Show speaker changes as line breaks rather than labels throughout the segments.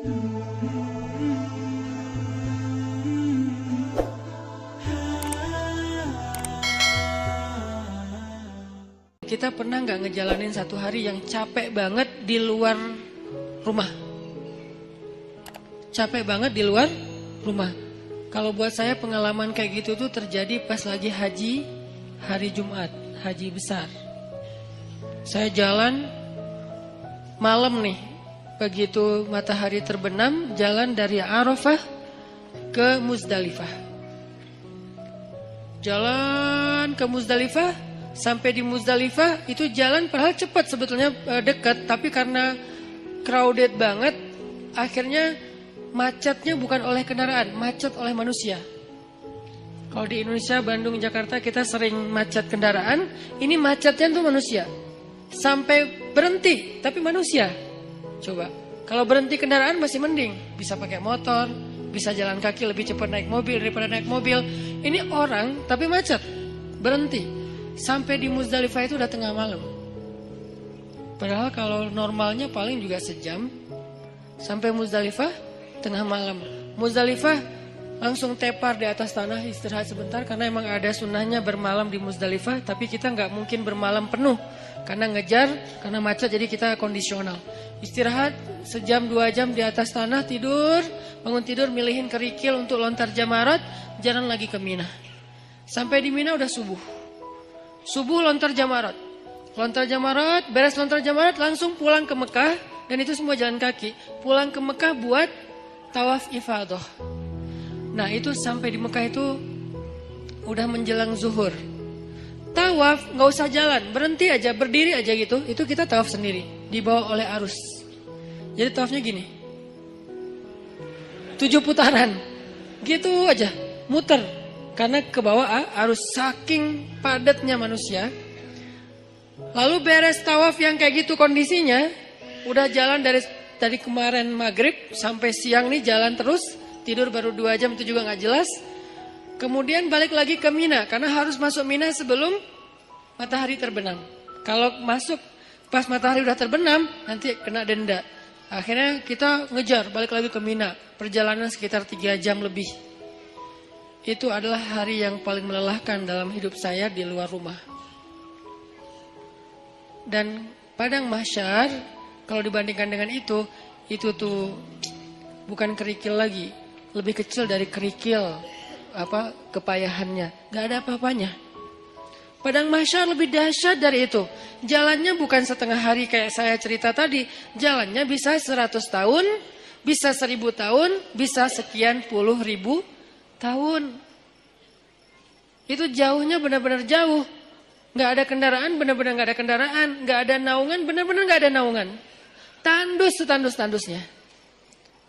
Kita pernah nggak ngejalanin satu hari yang capek banget di luar rumah? Capek banget di luar rumah. Kalau buat saya pengalaman kayak gitu tuh terjadi pas lagi haji, hari Jumat, haji besar. Saya jalan malam nih, begitu matahari terbenam, jalan dari Arafah ke Muzdalifah. Jalan ke Muzdalifah. Sampai di Muzdalifah itu jalan padahal cepat sebetulnya, dekat, tapi karena crowded banget akhirnya macetnya bukan oleh kendaraan, macet oleh manusia. Kalau di Indonesia, Bandung, Jakarta kita sering macet kendaraan, ini macetnya tuh manusia. Sampai berhenti tapi manusia. Coba, kalau berhenti kendaraan masih mending, bisa pakai motor, bisa jalan kaki lebih cepat naik mobil daripada naik mobil. Ini orang tapi macet, berhenti. Sampai di Muzdalifah itu udah tengah malam. Padahal kalau normalnya paling juga sejam. Sampai Muzdalifah tengah malam. Muzdalifah langsung tepar di atas tanah, istirahat sebentar. Karena emang ada sunnahnya bermalam di Muzdalifah. Tapi kita gak mungkin bermalam penuh, karena ngejar, karena macet, jadi kita kondisional. Istirahat sejam 2 jam di atas tanah, tidur. Bangun tidur, milihin kerikil untuk lontar jamarat. Jalan lagi ke Mina. Sampai di Mina udah subuh. Subuh lontar jamarat. Lontar jamarat, beres lontar jamarat langsung pulang ke Mekah. Dan itu semua jalan kaki. Pulang ke Mekah buat tawaf ifadah. Nah itu sampai di Mekah itu udah menjelang zuhur. Tawaf gak usah jalan, berhenti aja, berdiri aja gitu. Itu kita tawaf sendiri, dibawa oleh arus. Jadi tawafnya gini, 7 putaran, gitu aja, muter. Karena ke bawah arus saking padatnya manusia. Lalu beres tawaf yang kayak gitu kondisinya, udah jalan dari kemarin maghrib sampai siang nih jalan terus. Tidur baru 2 jam, itu juga gak jelas. Kemudian balik lagi ke Mina, karena harus masuk Mina sebelum matahari terbenam. Kalau masuk pas matahari udah terbenam, nanti kena denda. Akhirnya kita ngejar balik lagi ke Mina. Perjalanan sekitar 3 jam lebih. Itu adalah hari yang paling melelahkan dalam hidup saya di luar rumah. Dan padang mahsyar, kalau dibandingkan dengan itu tuh bukan kerikil lagi, lebih kecil dari kerikil kepayahannya, gak ada apa-apanya. Padang mahsyar lebih dahsyat dari itu. Jalannya bukan setengah hari kayak saya cerita tadi, jalannya bisa 100 tahun, bisa 1000 tahun, bisa sekian puluh ribu tahun. Itu jauhnya benar-benar jauh. Gak ada kendaraan, benar-benar gak ada kendaraan. Gak ada naungan, benar-benar gak ada naungan. Tandus setandus-tandusnya.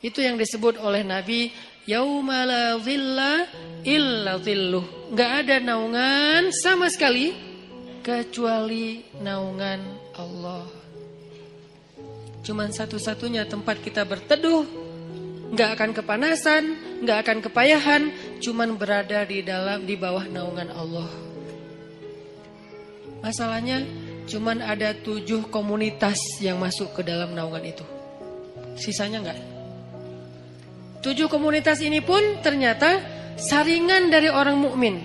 Itu yang disebut oleh Nabi, yauma la dhilla illa dhilluh. Gak ada naungan sama sekali kecuali naungan Allah. Cuman satu-satunya tempat kita berteduh, gak akan kepanasan, gak akan kepayahan, cuman berada di bawah naungan Allah. Masalahnya cuman ada 7 komunitas yang masuk ke dalam naungan itu. Sisanya enggak. 7 komunitas ini pun ternyata saringan dari orang mukmin,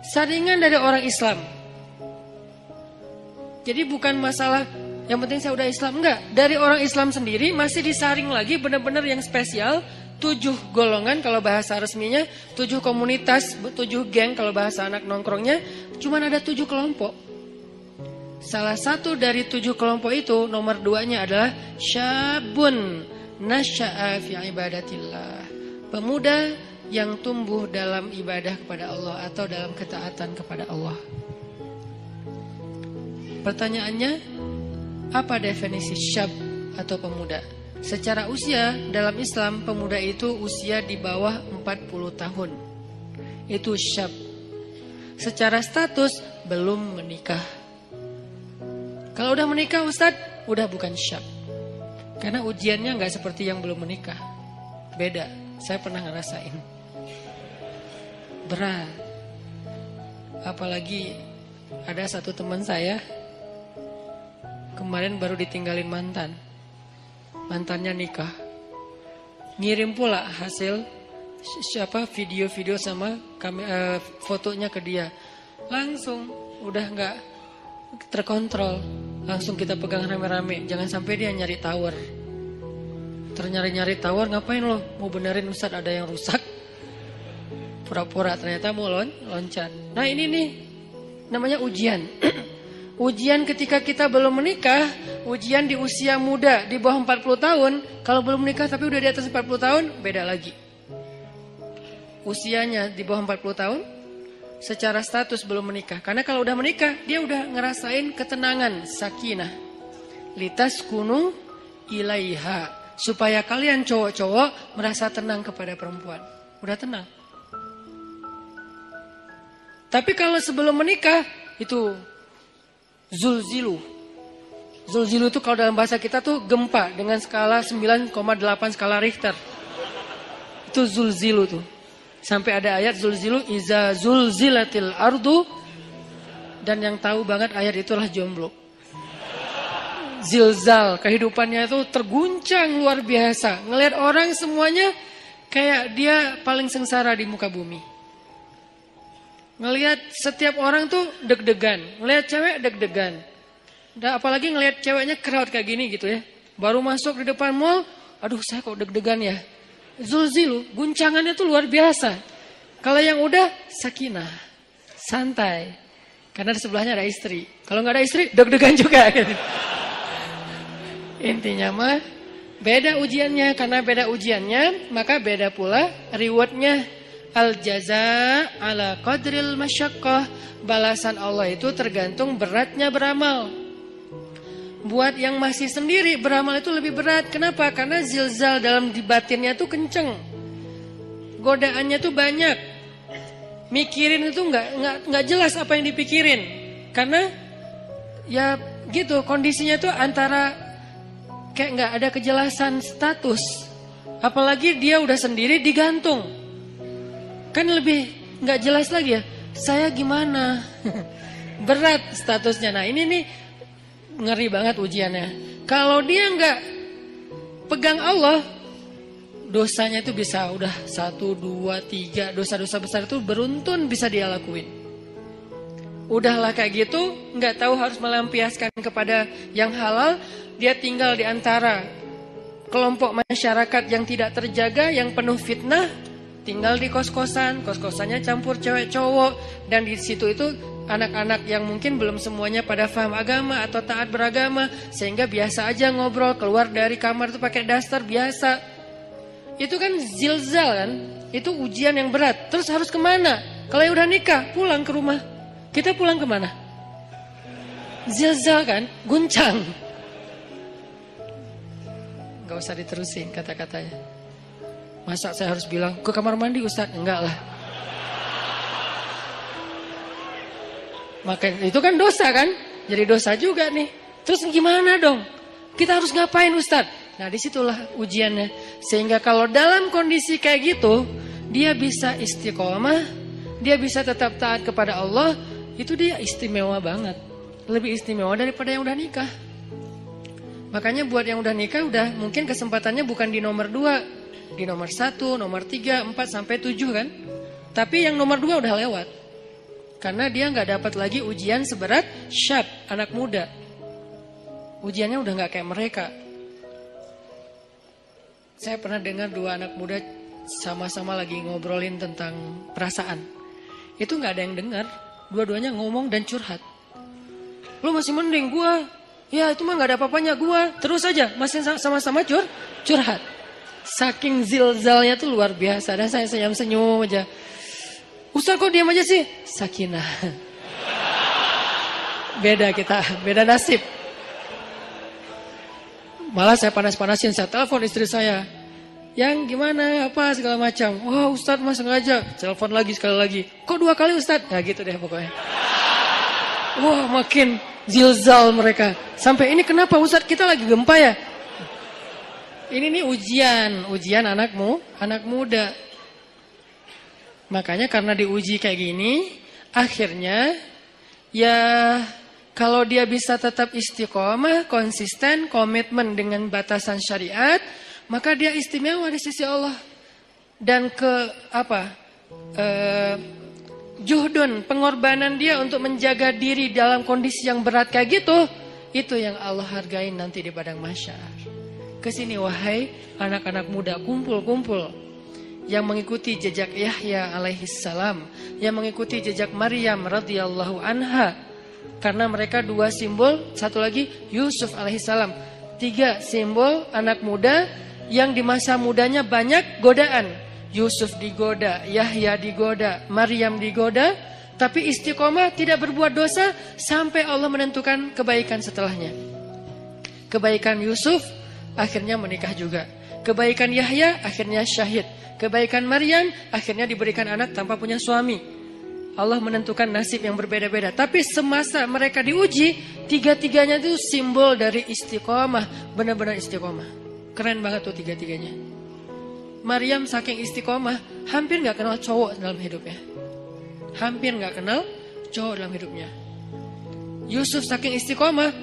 saringan dari orang Islam. Jadi bukan masalah yang penting saya udah Islam, enggak. Dari orang Islam sendiri masih disaring lagi benar-benar yang spesial. 7 golongan kalau bahasa resminya, 7 komunitas, 7 geng kalau bahasa anak nongkrongnya. Cuman ada 7 kelompok. Salah satu dari 7 kelompok itu, nomor 2-nya adalah syabun nasya'a fi ibadatillah. Pemuda yang tumbuh dalam ibadah kepada Allah atau dalam ketaatan kepada Allah. Pertanyaannya, apa definisi syab atau pemuda? Secara usia dalam Islam, pemuda itu usia di bawah 40 tahun. Itu syab. Secara status belum menikah. Kalau udah menikah Ustadz, udah bukan syab. Karena ujiannya gak seperti yang belum menikah. Beda, saya pernah ngerasain. Berat. Apalagi ada satu teman saya, kemarin baru ditinggalin mantan. Mantannya nikah. ngirim pula hasil video-video sama fotonya ke dia. Langsung udah nggak terkontrol, langsung kita pegang rame-rame. Jangan sampai dia nyari tower. Nyari tower, ngapain lo? Mau benerin Ustadz ada yang rusak. Pura-pura ternyata mau loncat. Nah ini nih namanya ujian. Ujian ketika kita belum menikah, ujian di usia muda di bawah 40 tahun. Kalau belum menikah tapi udah di atas 40 tahun, beda lagi. Usianya di bawah 40 tahun, secara status belum menikah. Karena kalau udah menikah, dia udah ngerasain ketenangan, sakinah. Litaskunu ilaiha. Supaya kalian cowok-cowok merasa tenang kepada perempuan. Udah tenang. Tapi kalau sebelum menikah, itu zulzilu. Zulzilu itu kalau dalam bahasa kita tuh gempa dengan skala 9,8 skala Richter. Itu zulzilu tuh. Sampai ada ayat zulzilu iza zulzilatil ardu. Dan yang tahu banget ayat itulah jomblo. Zilzal, kehidupannya itu terguncang luar biasa. Ngelihat orang semuanya kayak dia paling sengsara di muka bumi. Ngelihat setiap orang tuh deg-degan. Ngelihat cewek deg-degan. Dan apalagi ngelihat ceweknya crowd kayak gini gitu ya. Baru masuk di depan mall, aduh saya kok deg-degan ya. Zulzilu, guncangannya tuh luar biasa. Kalau yang udah sakinah, santai. Karena di sebelahnya ada istri. Kalau nggak ada istri, deg-degan juga. Intinya mah beda ujiannya. Karena beda ujiannya, maka beda pula rewardnya. Al-jaza ala qadril masyaqqah. Balasan Allah itu tergantung beratnya beramal. Buat yang masih sendiri, beramal itu lebih berat. Kenapa? Karena zilzal dalam di batinnya tuh kenceng. Godaannya tuh banyak. Mikirin itu nggak jelas apa yang dipikirin. Karena ya gitu, kondisinya tuh antara kayak nggak ada kejelasan status. Apalagi dia udah sendiri digantung. Kan lebih nggak jelas lagi ya. Saya gimana? Berat statusnya. Nah ini nih ngeri banget ujiannya. Kalau dia nggak pegang Allah, dosanya itu bisa udah 1, 2, 3. Dosa-dosa besar itu beruntun bisa dia lakuin. Udahlah kayak gitu, nggak tahu harus melampiaskan kepada yang halal. Dia tinggal di antara kelompok masyarakat yang tidak terjaga, yang penuh fitnah. Tinggal di kos-kosan, kos-kosannya campur cewek cowok. Dan di situ itu anak-anak yang mungkin belum semuanya pada paham agama atau taat beragama. Sehingga biasa aja ngobrol, keluar dari kamar itu pakai daster biasa. Itu kan zilzal kan, itu ujian yang berat. Terus harus kemana? Kalau yang udah nikah, pulang ke rumah. Kita pulang kemana? Zilzal kan, guncang. Gak usah diterusin kata-katanya. Masa saya harus bilang ke kamar mandi Ustadz? Enggak lah. Maka itu kan dosa kan? Jadi dosa juga nih. Terus gimana dong? Kita harus ngapain Ustadz? Nah disitulah ujiannya. Sehingga kalau dalam kondisi kayak gitu, dia bisa istiqomah, dia bisa tetap taat kepada Allah. Itu dia istimewa banget. Lebih istimewa daripada yang udah nikah. Makanya buat yang udah nikah, udah mungkin kesempatannya bukan di nomor 2, di nomor 1, nomor 3, 4 sampai 7 kan. Tapi yang nomor 2 udah lewat. Karena dia gak dapat lagi ujian seberat syab, anak muda. Ujiannya udah gak kayak mereka. Saya pernah dengar 2 anak muda sama-sama lagi ngobrolin tentang perasaan. Itu gak ada yang dengar. Dua-duanya ngomong dan curhat. Lu masih mending gua. Ya itu mah gak ada apa-apanya gua. Terus aja masih sama-sama curhat. Saking zilzalnya tuh luar biasa. Dan saya senyum-senyum aja. Ustaz kok diam aja sih? Sakinah. Beda kita, beda nasib. Malah saya panas-panasin, saya telepon istri saya. Yang gimana, apa segala macam. Wah Ustaz mas sengaja. Telepon lagi sekali lagi. Kok 2 kali Ustaz? Nah gitu deh pokoknya. Wah makin zilzal mereka. Sampai ini kenapa Ustaz kita lagi gempa ya? Ini nih ujian anak muda. Makanya karena diuji kayak gini, akhirnya ya kalau dia bisa tetap istiqomah, konsisten, komitmen dengan batasan syariat, maka dia istimewa di sisi Allah. Dan juhdun, pengorbanan dia untuk menjaga diri dalam kondisi yang berat kayak gitu, itu yang Allah hargain nanti di padang mahsyar. Kesini wahai anak-anak muda, kumpul-kumpul yang mengikuti jejak Yahya alaihi salam, yang mengikuti jejak Maryam radhiyallahu anha. Karena mereka dua simbol, satu lagi Yusuf alaihi salam. Tiga simbol anak muda yang di masa mudanya banyak godaan. Yusuf digoda, Yahya digoda, Maryam digoda, tapi istiqomah tidak berbuat dosa sampai Allah menentukan kebaikan setelahnya. Kebaikan Yusuf akhirnya menikah juga. Kebaikan Yahya akhirnya syahid. Kebaikan Maryam akhirnya diberikan anak tanpa punya suami. Allah menentukan nasib yang berbeda-beda. Tapi semasa mereka diuji, tiga-tiganya itu simbol dari istiqomah. Benar-benar istiqomah. Keren banget tuh tiga-tiganya. Maryam saking istiqomah, hampir gak kenal cowok dalam hidupnya. Hampir gak kenal cowok dalam hidupnya. Yusuf saking istiqomah,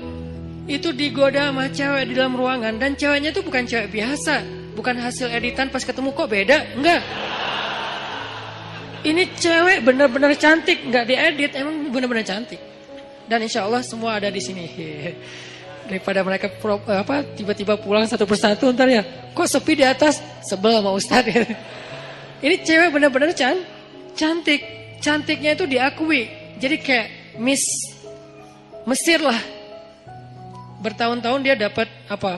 itu digoda sama cewek di dalam ruangan. Dan ceweknya itu bukan cewek biasa, bukan hasil editan pas ketemu kok beda, enggak. Ini cewek benar-benar cantik, enggak diedit, emang benar-benar cantik. Dan insya Allah semua ada di sini. Daripada mereka tiba-tiba pulang satu persatu ntar ya, kok sepi di atas, sebel sama Ustadz. Ini cewek benar-benar cantik. Cantiknya itu diakui. Jadi kayak Miss Mesir lah. Bertahun-tahun dia dapat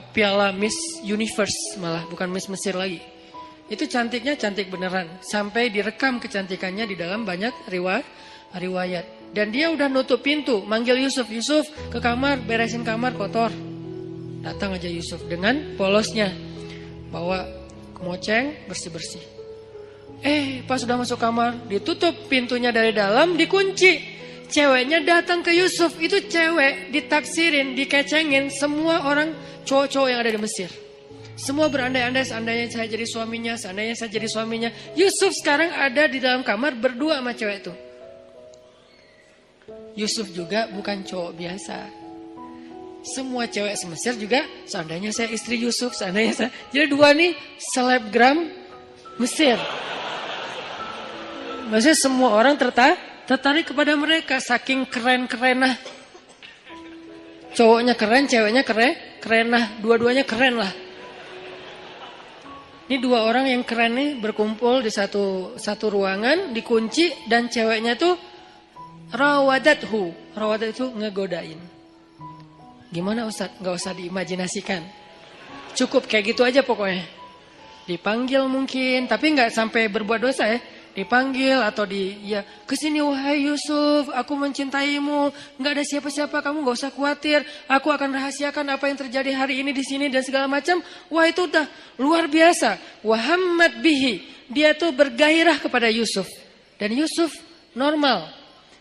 piala Miss Universe, malah bukan Miss Mesir lagi. Itu cantiknya cantik beneran, sampai direkam kecantikannya di dalam banyak riwayat. Dan dia udah nutup pintu, manggil Yusuf, Yusuf ke kamar, beresin kamar kotor. Datang aja Yusuf dengan polosnya, bawa kemoceng, bersih-bersih. Pas sudah masuk kamar, ditutup pintunya dari dalam, dikunci. Ceweknya datang ke Yusuf, itu cewek ditaksirin, dikecengin semua orang cowok-cowok yang ada di Mesir. Semua berandai-andai, seandainya saya jadi suaminya, seandainya saya jadi suaminya. Yusuf sekarang ada di dalam kamar berdua sama cewek itu. Yusuf juga bukan cowok biasa. Semua cewek se-Mesir juga, seandainya saya istri Yusuf, seandainya saya. Jadi dua nih selebgram Mesir. Maksudnya semua orang tertarik kepada mereka, saking keren-kerenah. Cowoknya keren, ceweknya kerenah, dua-duanya keren lah. Ini dua orang yang keren nih berkumpul di satu ruangan, dikunci, dan ceweknya tuh rawadathu. Rawadat itu ngegodain. Gimana Ustadz? Gak usah diimajinasikan. Cukup kayak gitu aja pokoknya. Dipanggil mungkin, tapi gak sampai berbuat dosa ya. Dipanggil atau kesini wahai Yusuf, aku mencintaimu, nggak ada siapa-siapa, kamu nggak usah khawatir, aku akan rahasiakan apa yang terjadi hari ini di sini dan segala macam. Wah itu udah luar biasa. Wahammat bihi, dia tuh bergairah kepada Yusuf, dan Yusuf normal.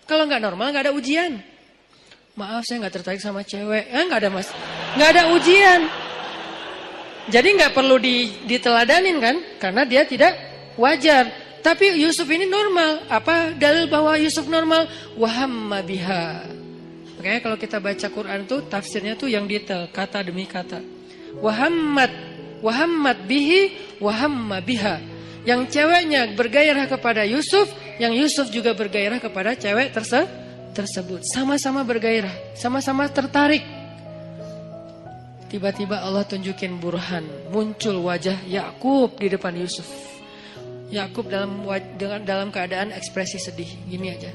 Kalau nggak normal nggak ada ujian. Maaf saya nggak tertarik sama cewek, nggak ada mas, nggak ada ujian. Jadi nggak perlu diteladanin kan, karena dia tidak wajar. Tapi Yusuf ini normal. Apa dalil bahwa Yusuf normal? Wahamma biha. Makanya kalau kita baca Quran tuh tafsirnya tuh yang detail, kata demi kata. Wahammat bihi, wahamma biha. Yang ceweknya bergairah kepada Yusuf, yang Yusuf juga bergairah kepada cewek tersebut. Sama-sama bergairah, sama-sama tertarik. Tiba-tiba Allah tunjukin burhan, muncul wajah Yakub di depan Yusuf. Yakub dalam keadaan ekspresi sedih, gini aja.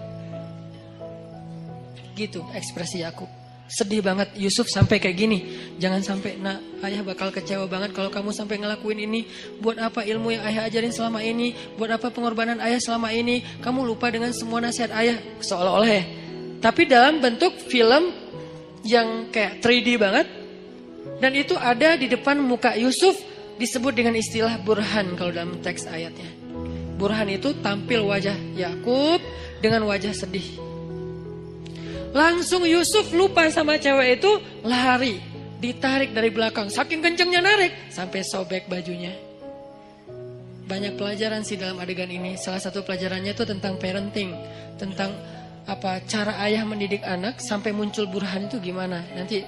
Gitu ekspresi Yakub. Sedih banget Yusuf sampai kayak gini. Jangan sampai ayah bakal kecewa banget kalau kamu sampai ngelakuin ini. Buat apa ilmu yang ayah ajarin selama ini? Buat apa pengorbanan ayah selama ini? Kamu lupa dengan semua nasihat ayah, seolah-olah ya. Tapi dalam bentuk film yang kayak 3D banget. Dan itu ada di depan muka Yusuf, disebut dengan istilah burhan kalau dalam teks ayatnya. Burhan itu tampil wajah Yakub dengan wajah sedih. Langsung Yusuf lupa sama cewek itu, lari, ditarik dari belakang. Saking kencengnya narik, sampai sobek bajunya. Banyak pelajaran sih dalam adegan ini. Salah satu pelajarannya itu tentang parenting, tentang cara ayah mendidik anak sampai muncul burhan itu gimana. Nanti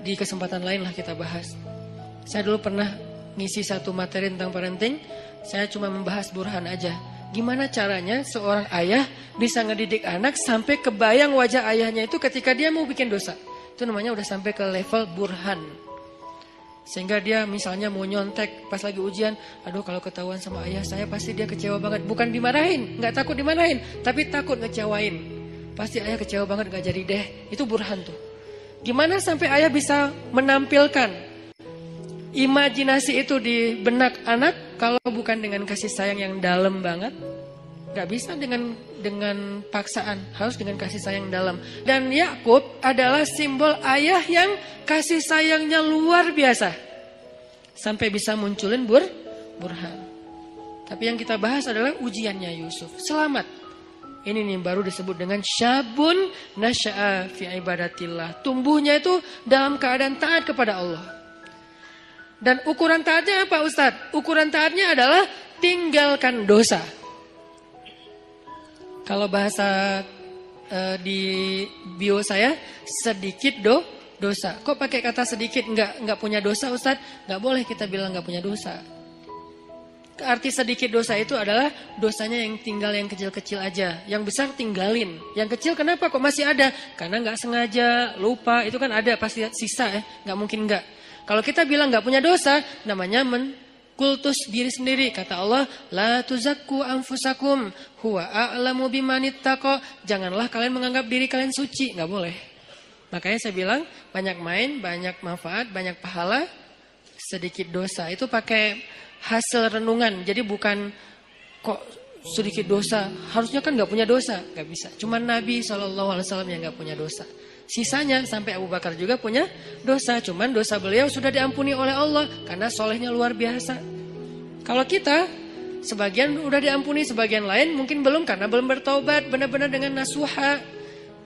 di kesempatan lain lah kita bahas. Saya dulu pernah ngisi satu materi tentang parenting, saya cuma membahas burhan aja. Gimana caranya seorang ayah bisa ngedidik anak sampai kebayang wajah ayahnya itu ketika dia mau bikin dosa. Itu namanya udah sampai ke level burhan. Sehingga dia misalnya mau nyontek pas lagi ujian, aduh kalau ketahuan sama ayah saya pasti dia kecewa banget. Bukan dimarahin, gak takut dimarahin, tapi takut ngecewain. Pasti ayah kecewa banget gak jadi deh. Itu burhan tuh. Gimana sampai ayah bisa menampilkan imajinasi itu di benak anak kalau bukan dengan kasih sayang yang dalam banget? Gak bisa dengan paksaan, harus dengan kasih sayang dalam. Dan Yakub adalah simbol ayah yang kasih sayangnya luar biasa, sampai bisa munculin burhan. Tapi yang kita bahas adalah ujiannya Yusuf. Selamat. Ini nih baru disebut dengan syabun nasya'a fi ibadatillah. Tumbuhnya itu dalam keadaan taat kepada Allah. Dan ukuran taatnya apa Ustadz? Ukuran taatnya adalah tinggalkan dosa. Kalau bahasa di bio saya, sedikit dosa. Kok pakai kata sedikit? Enggak punya dosa Ustadz? Enggak boleh kita bilang enggak punya dosa. Arti sedikit dosa itu adalah dosanya yang tinggal yang kecil-kecil aja. Yang besar tinggalin. Yang kecil kenapa kok masih ada? Karena enggak sengaja, lupa. Itu kan ada pasti sisa ya. Enggak mungkin enggak. Kalau kita bilang enggak punya dosa, namanya kultus diri sendiri. Kata Allah, la tuzakku anfusakum huwa a'lamu bimanittaqa. Janganlah kalian menganggap diri kalian suci, enggak boleh. Makanya saya bilang banyak main, banyak manfaat, banyak pahala, sedikit dosa. Itu pakai hasil renungan. Jadi bukan kok sedikit dosa, harusnya kan enggak punya dosa, enggak bisa. Cuma Nabi SAW yang enggak punya dosa. Sisanya sampai Abu Bakar juga punya dosa. Cuman dosa beliau sudah diampuni oleh Allah karena solehnya luar biasa. Kalau kita sebagian udah diampuni, sebagian lain mungkin belum karena belum bertobat benar-benar dengan nasuha.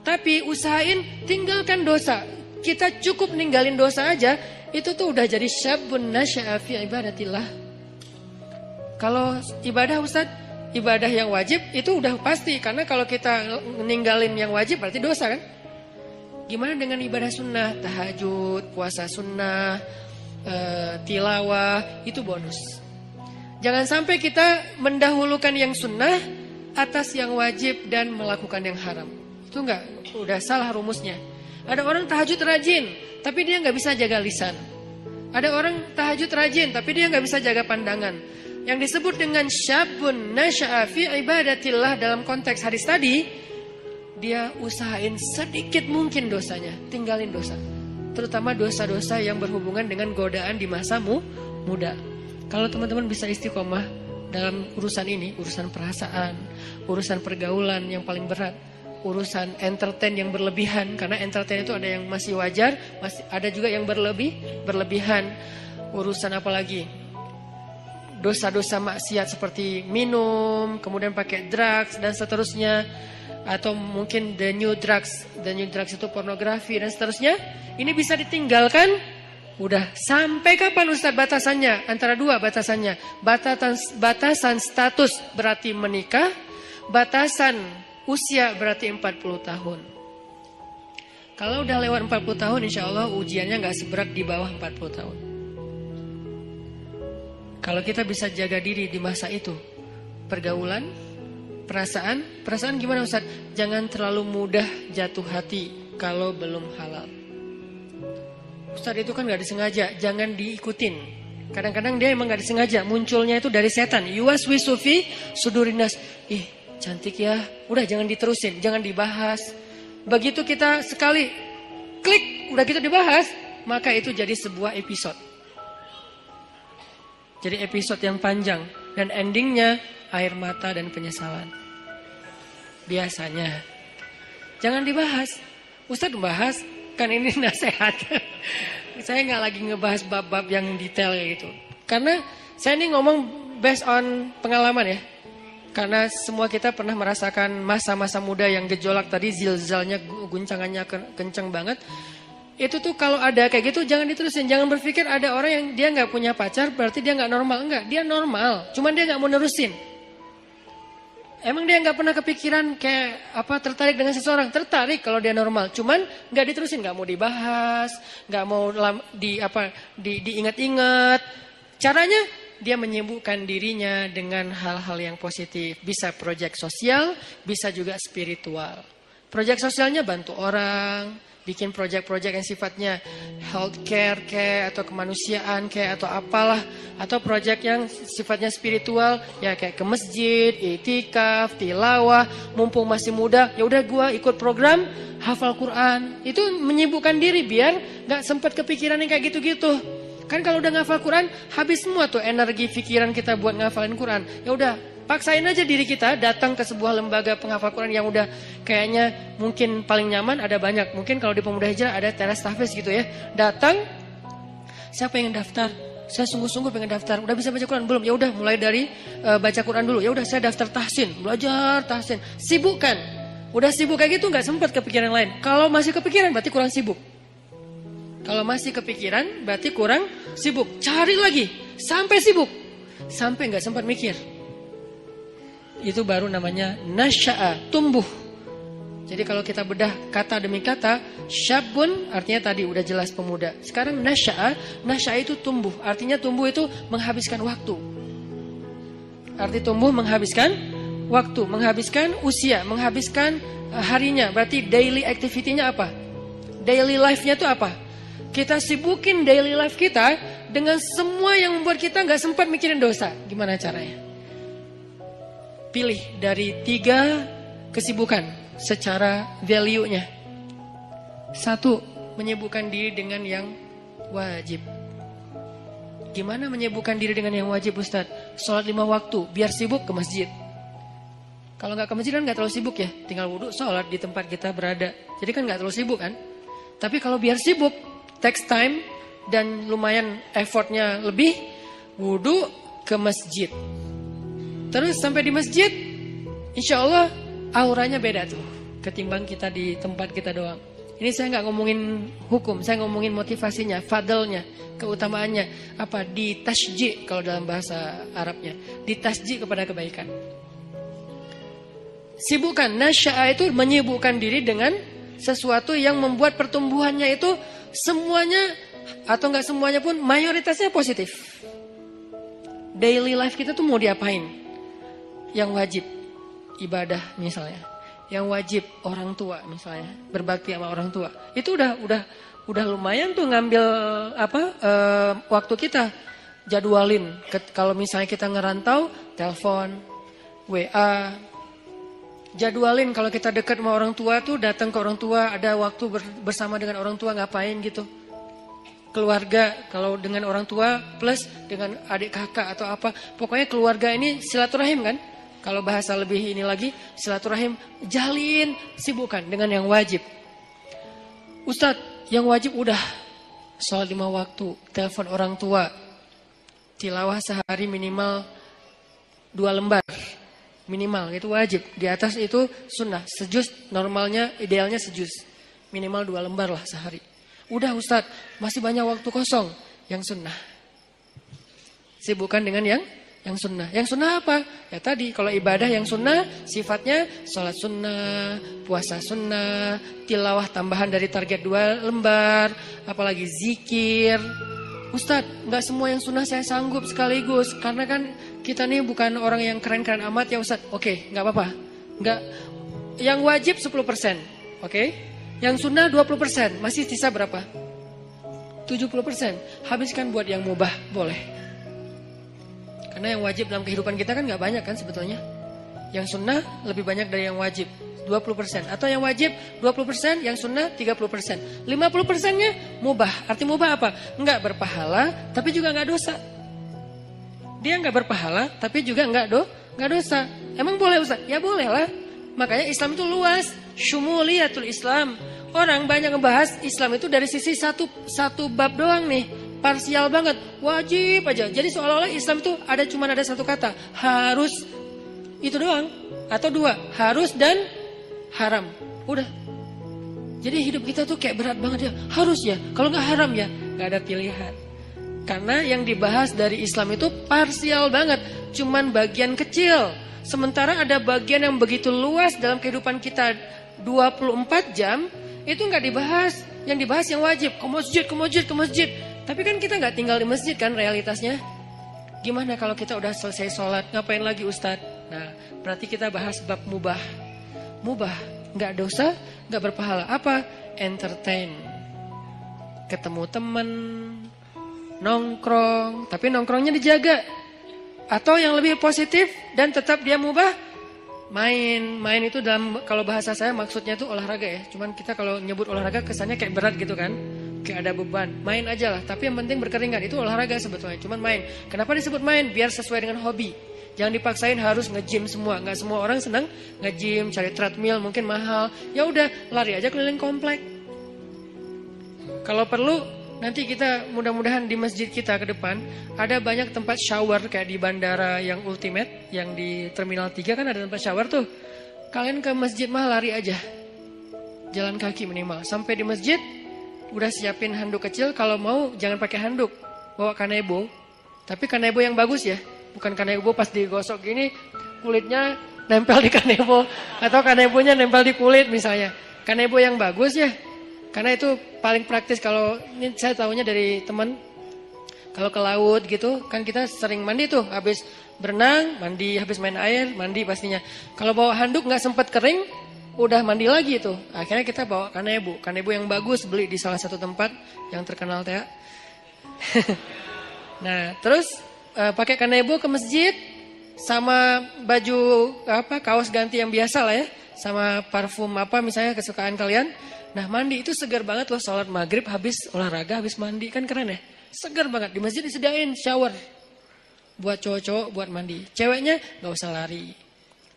Tapi usahain tinggalkan dosa. Kita cukup ninggalin dosa aja, itu tuh udah jadi syabun nasya'a fi ibadatillah. Kalau ibadah Ustaz, ibadah yang wajib itu udah pasti. Karena kalau kita ninggalin yang wajib berarti dosa kan. Gimana dengan ibadah sunnah, tahajud, puasa sunnah, tilawah, itu bonus. Jangan sampai kita mendahulukan yang sunnah atas yang wajib dan melakukan yang haram. Itu enggak, udah salah rumusnya. Ada orang tahajud rajin, tapi dia enggak bisa jaga lisan. Ada orang tahajud rajin, tapi dia enggak bisa jaga pandangan. Yang disebut dengan syabun nasya'a fi ibadatillah dalam konteks hadis tadi, dia usahain sedikit mungkin dosanya, tinggalin dosa. Terutama dosa-dosa yang berhubungan dengan godaan di masa muda. Kalau teman-teman bisa istiqomah dalam urusan ini, urusan perasaan, urusan pergaulan yang paling berat, urusan entertain yang berlebihan, karena entertain itu ada yang masih wajar, masih ada juga yang berlebihan. Urusan apa lagi? Dosa-dosa maksiat seperti minum, kemudian pakai drugs dan seterusnya. Atau mungkin the new drugs itu pornografi dan seterusnya. Ini bisa ditinggalkan. Udah sampai kapan Ustaz batasannya? Antara dua batasannya. Batasan status berarti menikah, batasan usia berarti 40 tahun. Kalau udah lewat 40 tahun insya Allah ujiannya gak seberat di bawah 40 tahun. Kalau kita bisa jaga diri di masa itu, pergaulan, perasaan gimana Ustaz? Jangan terlalu mudah jatuh hati kalau belum halal. Ustaz itu kan gak disengaja, jangan diikutin. Kadang-kadang dia emang gak disengaja, munculnya itu dari setan. Yuwaswisu fi sudurinas. Ih, cantik ya. Udah jangan diterusin, jangan dibahas. Begitu kita sekali klik, udah gitu dibahas, maka itu jadi sebuah episode. Jadi episode yang panjang dan endingnya air mata dan penyesalan. Biasanya. Jangan dibahas. Ustadz bahas, kan ini nasihat. Saya gak lagi ngebahas bab-bab yang detail gitu. Karena saya ini ngomong based on pengalaman ya. Karena semua kita pernah merasakan masa-masa muda yang gejolak tadi, zilzalnya, guncangannya kencang banget. Itu tuh kalau ada kayak gitu jangan diterusin. Jangan berpikir ada orang yang dia gak punya pacar berarti dia gak normal. Enggak, dia normal. Cuman dia gak mau nerusin. Emang dia gak pernah kepikiran kayak apa tertarik dengan seseorang? Tertarik kalau dia normal. Cuman gak diterusin, gak mau dibahas, gak mau diingat-ingat. Caranya dia menyibukkan dirinya dengan hal-hal yang positif. Bisa proyek sosial, bisa juga spiritual. Proyek sosialnya bantu orang, bikin proyek-proyek yang sifatnya healthcare kayak atau kemanusiaan kayak atau apalah, atau proyek yang sifatnya spiritual ya kayak ke masjid, i'tikaf, tilawah, mumpung masih muda, ya udah gua ikut program hafal Quran. Itu menyibukkan diri biar nggak sempat kepikiran yang kayak gitu-gitu. Kan kalau udah ngafal Quran, habis semua tuh energi pikiran kita buat ngafalin Quran. Ya udah, paksain aja diri kita datang ke sebuah lembaga penghafal Quran yang udah kayaknya mungkin paling nyaman, ada banyak. Mungkin kalau di Pemuda Hijrah ada teras tahfiz gitu ya. Datang, siapa yang daftar? Saya sungguh-sungguh pengen daftar. Udah bisa baca Quran belum? Ya udah, mulai dari baca Quran dulu. Ya udah, saya daftar tahsin, belajar tahsin. Sibukkan. Udah sibuk kayak gitu nggak sempat kepikiran lain. Kalau masih kepikiran berarti kurang sibuk. Kalau masih kepikiran berarti kurang sibuk. Cari lagi sampai sibuk, sampai nggak sempat mikir. Itu baru namanya nasya'a, tumbuh. Jadi kalau kita bedah kata demi kata, syabun artinya tadi udah jelas pemuda. Sekarang nasya'a itu tumbuh. Artinya tumbuh itu menghabiskan waktu. Arti tumbuh menghabiskan waktu, menghabiskan usia, menghabiskan harinya. Berarti daily activity-nya apa? Daily life-nya itu apa? Kita sibukin daily life kita dengan semua yang membuat kita gak sempat mikirin dosa. Gimana caranya? Pilih dari 3 kesibukan secara value-nya. 1, menyibukkan diri dengan yang wajib. Gimana menyibukkan diri dengan yang wajib, Ustadz? Sholat 5 waktu, biar sibuk ke masjid. Kalau gak ke masjid kan gak terlalu sibuk ya. Tinggal wudhu, sholat di tempat kita berada. Jadi kan gak terlalu sibuk kan. Tapi kalau biar sibuk, takes time dan lumayan effortnya lebih, wudhu ke masjid. Terus sampai di masjid, insya Allah auranya beda tuh ketimbang kita di tempat kita doang. Ini saya nggak ngomongin hukum, saya ngomongin motivasinya, fadlnya, keutamaannya. Apa? Di tasji' kalau dalam bahasa Arabnya, di tasji' kepada kebaikan. Sibukkan, nasya'a itu menyibukkan diri dengan sesuatu yang membuat pertumbuhannya itu semuanya atau enggak semuanya pun mayoritasnya positif. Daily life kita tuh mau diapain? Yang wajib ibadah misalnya, yang wajib orang tua misalnya, berbakti sama orang tua. Itu udah lumayan tuh ngambil waktu kita. Jadwalin. Kalau misalnya kita ngerantau, telepon, WA. Jadwalin kalau kita dekat sama orang tua tuh datang ke orang tua, ada waktu bersama dengan orang tua ngapain gitu. Keluarga kalau dengan orang tua plus dengan adik kakak atau apa. Pokoknya keluarga ini silaturahim kan. Kalau bahasa lebih ini lagi silaturahim, jalin, sibukkan dengan yang wajib. Ustadz, yang wajib udah sholat 5 waktu, telepon orang tua, tilawah sehari minimal 2 lembar. Minimal itu wajib. Di atas itu sunnah. Sejuz normalnya idealnya sejuz. Minimal 2 lembar lah sehari. Udah Ustadz, masih banyak waktu kosong. Yang sunnah. Sibukkan dengan yang sunnah. Yang sunnah apa? Ya tadi kalau ibadah yang sunnah sifatnya sholat sunnah, puasa sunnah, tilawah tambahan dari target 2 lembar, apalagi zikir. Ustadz, nggak semua yang sunnah saya sanggup sekaligus karena kan kita nih bukan orang yang keren-keren amat ya Ustadz. Oke, nggak apa-apa. Nggak, yang wajib 10%, oke? Yang sunnah 20%, masih sisa berapa? 70%. Habiskan buat yang mubah, boleh. Karena yang wajib dalam kehidupan kita kan nggak banyak kan sebetulnya. Yang sunnah lebih banyak dari yang wajib. 20%. Atau yang wajib 20%, yang sunnah 30%. 50%-nya mubah. Arti mubah apa? Enggak berpahala, tapi juga enggak dosa. Dia enggak berpahala, tapi juga enggak dosa. Emang boleh Ustaz? Ya boleh lah. Makanya Islam itu luas. Syumuliyatul Islam. Orang banyak ngebahas Islam itu dari sisi satu bab doang nih. Parsial banget. Wajib aja. Jadi seolah-olah Islam itu cuma ada satu kata. Harus. Itu doang. Atau 2. Harus dan haram. Udah. Jadi hidup kita tuh kayak berat banget ya. Harus ya. Kalau gak haram ya gak ada pilihan. Karena yang dibahas dari Islam itu parsial banget. Cuman bagian kecil. Sementara ada bagian yang begitu luas dalam kehidupan kita 24 jam. Itu gak dibahas. Yang dibahas yang wajib. Ke masjid. Tapi kan kita gak tinggal di masjid kan realitasnya. Gimana kalau kita udah selesai sholat, ngapain lagi Ustadz? Nah, berarti kita bahas bab mubah. Mubah, nggak dosa, nggak berpahala. Apa? Entertain. Ketemu temen, nongkrong, tapi nongkrongnya dijaga. Atau yang lebih positif dan tetap dia mubah, main itu dalam, kalau bahasa saya maksudnya itu olahraga ya. Cuman kita kalau nyebut olahraga kesannya kayak berat gitu kan, kayak ada beban. Main aja lah, tapi yang penting berkeringat, itu olahraga sebetulnya. Cuman main. Kenapa disebut main? Biar sesuai dengan hobi. Jangan dipaksain harus nge-gym semua. Nggak semua orang senang nge-gym, cari treadmill mungkin mahal. Ya udah, lari aja keliling komplek. Kalau perlu nanti kita mudah-mudahan di masjid kita ke depan ada banyak tempat shower kayak di bandara yang ultimate, yang di Terminal 3 kan ada tempat shower tuh. Kalian ke masjid mah lari aja. Jalan kaki minimal. Sampai di masjid udah siapin handuk kecil, kalau mau jangan pakai handuk. Bawa kanebo. Tapi kanebo yang bagus ya. Bukan kanebo pas digosok gini kulitnya nempel di kanebo atau kanebonya nempel di kulit misalnya. Kanebo yang bagus ya. Karena itu paling praktis. Kalau ini saya tahunya dari teman, kalau ke laut gitu kan kita sering mandi tuh, habis berenang mandi, habis main air mandi pastinya. Kalau bawa handuk nggak sempat kering, udah mandi lagi tuh. Akhirnya kita bawa kanebo yang bagus, beli di salah satu tempat yang terkenal teh. Nah terus pakai kanebo ke masjid sama baju kaos ganti yang biasa lah ya, sama parfum apa misalnya kesukaan kalian. Nah mandi itu segar banget loh, sholat maghrib habis olahraga, habis mandi kan keren ya. Segar banget, di masjid disediain shower. Buat cowok-cowok buat mandi. Ceweknya gak usah lari.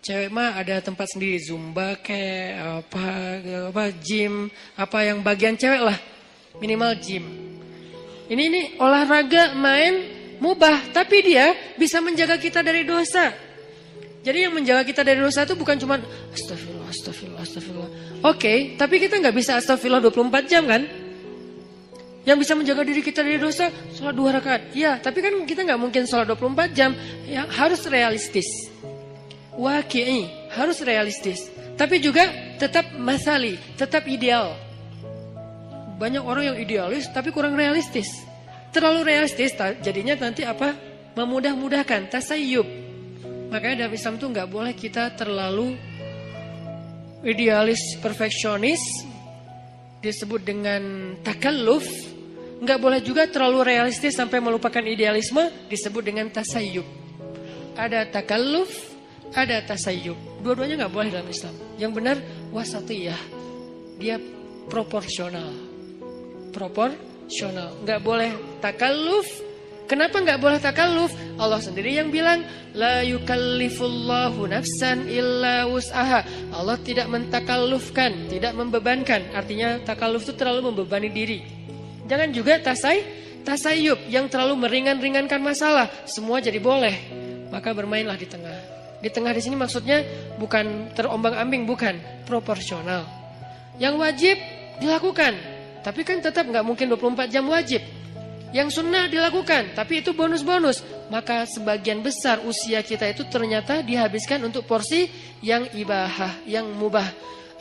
Cewek mah ada tempat sendiri, zumba kayak apa gym, apa yang bagian cewek lah. Minimal gym. Ini olahraga main mubah, tapi dia bisa menjaga kita dari dosa. Jadi yang menjaga kita dari dosa itu bukan cuma astagfirullah. Oke, tapi kita nggak bisa astagfirullah 24 jam kan? Yang bisa menjaga diri kita dari dosa, sholat 2 rakaat. Ya, tapi kan kita nggak mungkin sholat 24 jam. Ya, harus realistis. Waqi'i, harus realistis. Tapi juga tetap masali, tetap ideal. Banyak orang yang idealis tapi kurang realistis. Terlalu realistis, jadinya nanti apa? Memudah-mudahkan, tasayyub. Makanya dalam Islam tuh nggak boleh kita terlalu idealis, perfeksionis, disebut dengan takalluf. Nggak boleh juga terlalu realistis sampai melupakan idealisme, disebut dengan tasayyub. Ada takalluf, ada tasayyub. Dua-duanya nggak boleh dalam Islam. Yang benar wasatiyah, dia proporsional. Nggak boleh takalluf. Kenapa nggak boleh takalluf? Allah sendiri yang bilang, la yukallifullahu nafsan illa wus'aha. Allah tidak mentakallufkan, tidak membebankan. Artinya takalluf itu terlalu membebani diri. Jangan juga tasayyub yang terlalu meringan-ringankan masalah. Semua jadi boleh. Maka bermainlah di tengah. Di tengah di sini maksudnya bukan terombang-ambing, bukan, proporsional. Yang wajib dilakukan, tapi kan tetap nggak mungkin 24 jam wajib. Yang sunnah dilakukan, tapi itu bonus-bonus. Maka sebagian besar usia kita itu ternyata dihabiskan untuk porsi yang ibahah, yang mubah.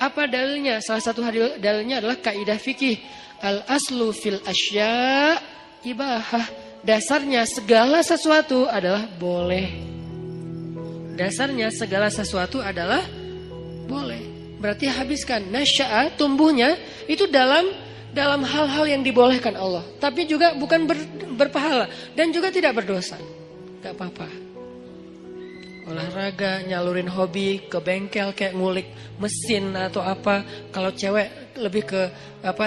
Apa dalilnya? Salah satu dalilnya adalah kaidah fikih. Al-aslu fil asya ibahah. Dasarnya segala sesuatu adalah boleh. Dasarnya segala sesuatu adalah boleh. Berarti habiskan. Nasya'a, tumbuhnya, itu dalam hal-hal yang dibolehkan Allah. Tapi juga bukan berpahala. Dan juga tidak berdosa. Gak apa-apa. Olahraga, nyalurin hobi, ke bengkel kayak ngulik mesin atau apa. Kalau cewek lebih ke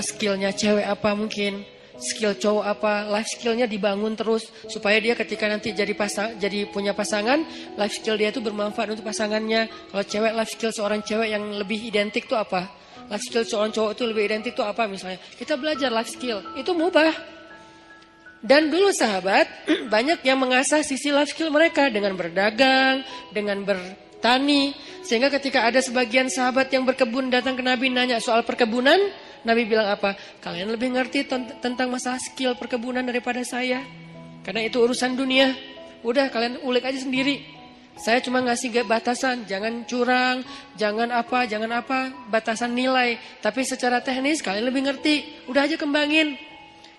skillnya cewek apa mungkin. Skill cowok apa, life skillnya dibangun terus. Supaya dia ketika nanti jadi punya pasangan, life skill dia itu bermanfaat untuk pasangannya. Kalau cewek, life skill seorang cewek yang lebih identik tuh apa? Life skill seorang cowok itu lebih identik tuh apa misalnya? Kita belajar life skill, itu mubah. Dan dulu sahabat banyak yang mengasah sisi life skill mereka dengan berdagang, dengan bertani. Sehingga ketika ada sebagian sahabat yang berkebun datang ke Nabi nanya soal perkebunan, Nabi bilang apa? Kalian lebih ngerti tentang masalah skill perkebunan daripada saya. Karena itu urusan dunia. Udah kalian ulik aja sendiri. Saya cuma ngasih batasan, jangan curang, jangan apa, batasan nilai. Tapi secara teknis kalian lebih ngerti, udah aja kembangin.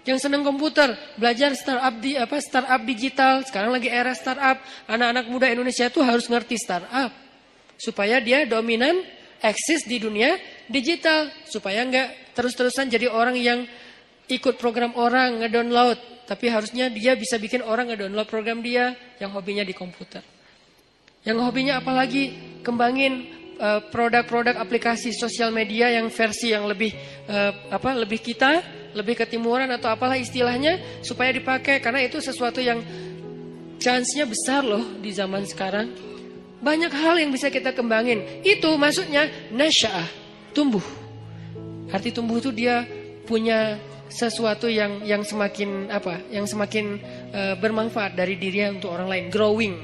Yang senang komputer, belajar startup digital. Sekarang lagi era startup. Anak-anak muda Indonesia tuh harus ngerti startup supaya dia dominan, eksis di dunia digital, supaya nggak terus-terusan jadi orang yang ikut program orang ngedownload, tapi harusnya dia bisa bikin orang ngedownload program dia yang hobinya di komputer. Yang hobinya apalagi kembangin produk-produk aplikasi sosial media yang versi yang lebih lebih ketimuran atau apalah istilahnya, supaya dipakai, karena itu sesuatu yang chance-nya besar loh di zaman sekarang. Banyak hal yang bisa kita kembangin. Itu maksudnya nasya'ah, tumbuh. Arti tumbuh itu dia punya sesuatu yang semakin bermanfaat dari dirinya untuk orang lain, growing.